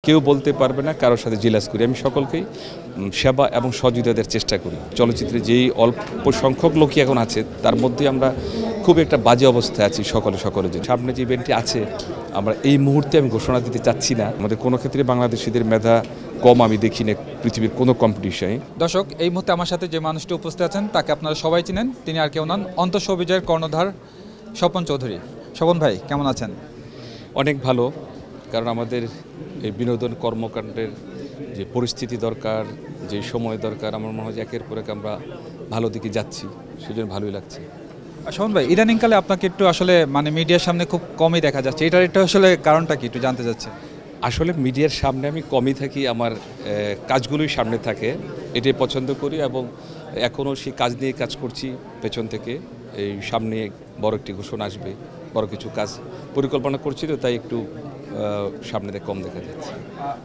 কেউ বলতে পারবে না কারোর সাথে জেলাস করি। আমি সকলকেই সেবা এবং সহযোগিতা দেওয়ার চেষ্টা করি। চলচ্চিত্রে যেই অল্প সংখ্যক লোকই এখন আছে তার মধ্যে আমরা খুব একটা বাজে অবস্থায় আছি সকলের জন্য। সামনে যে ইভেন্টটি আছে আমরা এই মুহূর্তে আমি ঘোষণা দিতে চাচ্ছি না। আমাদের কোনো ক্ষেত্রে বাংলাদেশিদের মেধা কম আমি দেখি না পৃথিবীর কোনো কম্পিটিশনে। দর্শক, এই মুহূর্তে আমার সাথে যে মানুষটি উপস্থিত আছেন তাকে আপনারা সবাই চিনেন। তিনি আর কেউ নন, অন্তঃসহ বিজয়ের কর্ণধার স্বপন চৌধুরী। স্বপন ভাই, কেমন আছেন? অনেক ভালো, কারণ আমাদের এই বিনোদন কর্মকাণ্ডের যে পরিস্থিতি দরকার, যে সময় দরকার, আমার মনে হয় যে একের পর এক আমরা ভালো দিকে যাচ্ছি, সেজন্য ভালোই লাগছে। স্বপন ভাই, ইদানিংকালে আপনাকে একটু আসলে মিডিয়ার সামনে খুব কমই দেখা যাচ্ছে, এটার একটু আসলে কারণটা কি একটু জানতে চাচ্ছি। আসলে মিডিয়ার সামনে আমি কমই থাকি, আমার কাজগুলোই সামনে থাকে, এটাই পছন্দ করি এবং এখনও সেই কাজ নিয়ে কাজ করছি পেছন থেকে। এই সামনে বড় একটি ঘোষণা আসবে, বড় কিছু কাজ পরিকল্পনা করছি, তো তাই একটু সামনে কম দেখা যাচ্ছে।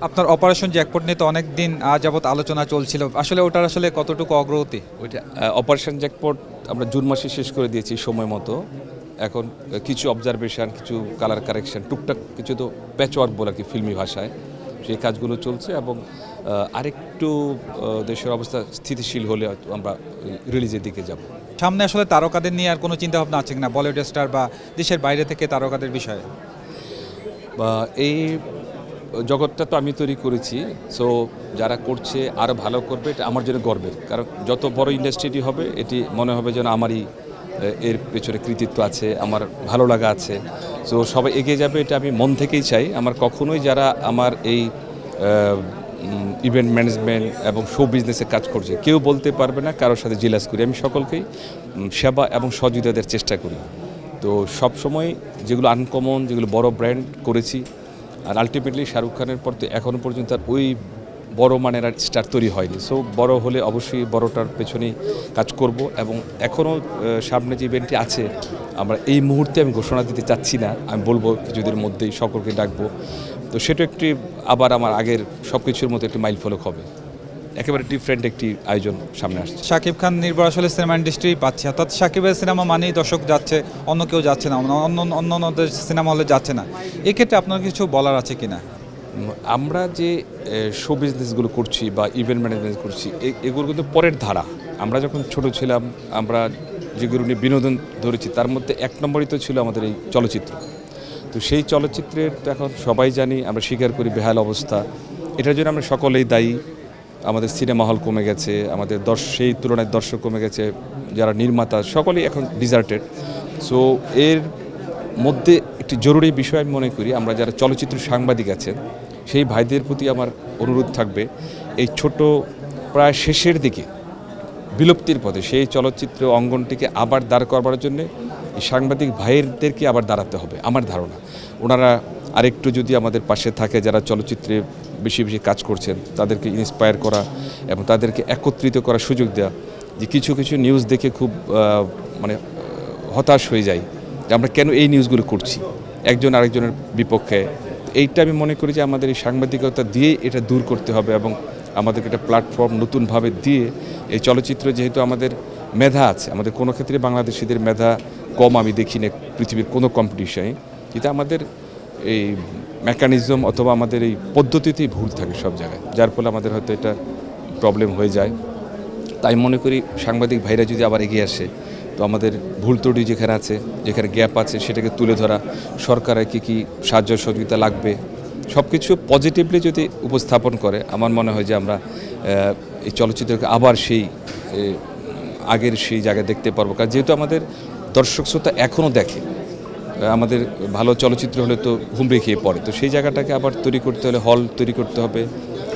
আপনার অপারেশন জ্যাকপট নিয়ে তো অনেক দিন যাবৎ আলোচনা চলছিল, আসলে ওটার আসলে কতটুকু অগ্রগতি? ওইটা অপারেশন জ্যাকপট আমরা জুন মাসে শেষ করে দিয়েছি সময় মতো। এখন কিছু অবজারভেশন, কিছু কালার কারেকশন, টুকটাক কিছু তো প্যাচওয়ার্ক বলে কি ফিল্মি ভাষায়, সেই কাজগুলো চলছে এবং আরেকটু দেশের অবস্থা স্থিতিশীল হলে আমরা রিলিজের দিকে যাব। সামনে আসলে তারকাদের নিয়ে আর কোনো চিন্তাভাবনা আছে কিনা, বলিউড স্টার বা দেশের বাইরে থেকে তারকাদের বিষয়ে? বা এই জগৎটা তো আমি তৈরি করেছি, সো যারা করছে আরও ভালো করবে, এটা আমার জন্য গর্বের। কারণ যত বড় ইন্ডাস্ট্রিটি হবে এটি মনে হবে যেন আমারই এর পেছনে কৃতিত্ব আছে, আমার ভালো লাগা আছে। সো সবাই এগিয়ে যাবে, এটা আমি মন থেকেই চাই। আমার কখনোই যারা আমার এই ইভেন্ট ম্যানেজমেন্ট এবং শো বিজনেসে কাজ করছে কেউ বলতে পারবে না কারোর সাথে জেলাস করি। আমি সকলকেই সেবা এবং সহযোগিতা দেওয়ার চেষ্টা করি। তো সবসময় যেগুলো আনকমন, যেগুলো বড় ব্র্যান্ড করেছি, আর আলটিমেটলি শাহরুখ খানের পর তো এখনও পর্যন্ত আর ওই বড় মানের আর স্টার তৈরি হয়নি। সো বড় হলে অবশ্যই বড়টার পেছনেই কাজ করব এবং এখনও সামনে যে ইভেন্টটি আছে আমরা এই মুহূর্তে আমি ঘোষণা দিতে চাচ্ছি না, আমি বলবো কিছুদিনের মধ্যেই সকলকে ডাকবো। তো সেটা একটি আবার আমার আগের সব কিছুর মতো একটি মাইলফলক হবে, একেবারে ডিফারেন্ট একটি আয়োজন সামনে আসছে। শাকিব খান নির্ভর আসলে সিনেমা ইন্ডাস্ট্রি পাচ্ছে, অর্থাৎ শাকিবের সিনেমা মানেই দর্শক যাচ্ছে, অন্য কেউ যাচ্ছে না, অন্য সিনেমা হলে যাচ্ছে না। এক্ষেত্রে আপনার কিছু বলার আছে কিনা? আমরা যে শো বিজনেসগুলো করছি বা ইভেন্ট ম্যানেজমেন্ট করছি, এগুলো কিন্তু পরের ধারা। আমরা যখন ছোট ছিলাম আমরা যেগুলো নিয়ে বিনোদন ধরেছি তার মধ্যে এক নম্বরই তো ছিল আমাদের এই চলচ্চিত্র। তো সেই চলচ্চিত্রের তো এখন সবাই জানি, আমরা স্বীকার করি বেহাল অবস্থা। এটার জন্য আমরা সকলেই দায়ী। আমাদের সিনেমা হল কমে গেছে, আমাদের সেই তুলনায় দর্শক কমে গেছে, যারা নির্মাতা সকলেই এখন ডিজার্টেড। সো এর মধ্যে একটি জরুরি বিষয় আমি মনে করি, আমরা যারা চলচ্চিত্র সাংবাদিক আছেন সেই ভাইদের প্রতি আমার অনুরোধ থাকবে, এই ছোট প্রায় শেষের দিকে বিলুপ্তির পথে সেই চলচ্চিত্র অঙ্গনটিকে আবার দাঁড় করবার জন্য এই সাংবাদিক ভাইদেরকে আবার দাঁড়াতে হবে। আমার ধারণা ওনারা আরেকটু যদি আমাদের পাশে থাকে, যারা চলচ্চিত্রে বেশি বেশি কাজ করছেন তাদেরকে ইন্সপায়ার করা এবং তাদেরকে একত্রিত করার সুযোগ দেওয়া। যে কিছু কিছু নিউজ দেখে খুব হতাশ হয়ে যায় যে আমরা কেন এই নিউজগুলো করছি, একজন আরেকজনের বিপক্ষে। এইটা আমি মনে করি যে আমাদের এই সাংবাদিকতা দিয়ে এটা দূর করতে হবে এবং আমাদেরকে একটা প্ল্যাটফর্ম নতুনভাবে দিয়ে এই চলচ্চিত্র, যেহেতু আমাদের মেধা আছে, আমাদের কোনো ক্ষেত্রে বাংলাদেশিদের মেধা কম আমি দেখি না পৃথিবীর কোনো কম্পিটিশনে, কিন্তু আমাদের এই মেকানিজম অথবা আমাদের এই পদ্ধতিতেই ভুল থাকে সব জায়গায়, যার ফলে আমাদের হয়তো এটা প্রবলেম হয়ে যায়। তাই মনে করি সাংবাদিক ভাইরা যদি আবার এগিয়ে আসে, তো আমাদের ভুল ত্রুটি যেখানে আছে, যেখানে গ্যাপ আছে সেটাকে তুলে ধরা, সরকারের কী সাহায্য সহযোগিতা লাগবে সব কিছু পজিটিভলি যদি উপস্থাপন করে, আমার মনে হয় যে আমরা এই চলচ্চিত্রকে আবার সেই আগের সেই জায়গায় দেখতে পারবো। কারণ যেহেতু আমাদের দর্শক শ্রোতা এখনও দেখে, আমাদের ভালো চলচ্চিত্র হলে তো হুমড়ি খেয়ে পড়ে, তো সেই জায়গাটাকে আবার তৈরি করতে হলে হল তৈরি করতে হবে,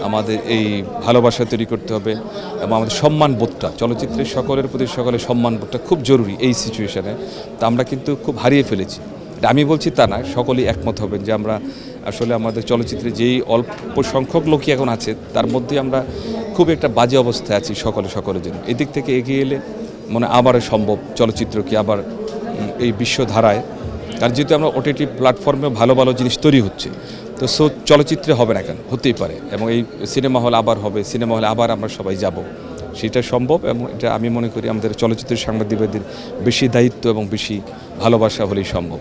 আমাদের এই ভালোবাসা তৈরি করতে হবে এবং আমাদের সম্মানবোধটা, চলচ্চিত্রের সকলের প্রতি সকলের সম্মানবোধটা খুব জরুরি এই সিচুয়েশানে। তা আমরা কিন্তু খুব হারিয়ে ফেলেছি, এটা আমি বলছি তা না, সকলেই একমত হবেন যে আমরা আসলে আমাদের চলচ্চিত্রে যেই অল্প সংখ্যক লোকই এখন আছে তার মধ্যে আমরা খুব একটা বাজে অবস্থায় আছি সকলের জন্য। এদিক থেকে এগিয়ে এলে আবারও সম্ভব চলচ্চিত্রকে আবার এই বিশ্বধারায়, কারণ যেহেতু আমরা ওটিটি প্ল্যাটফর্মে ভালো ভালো জিনিস তৈরি হচ্ছে, তো চলচ্চিত্রে হবে না কেন, হতেই পারে এবং এই সিনেমা হল আবার হবে, সিনেমা হলে আবার আমরা সবাই যাব, সেটা সম্ভব। এবং এটা আমি মনে করি আমাদের চলচ্চিত্রের সাংবাদিকদের বেশি দায়িত্ব এবং বেশি ভালোবাসা হলেই সম্ভব।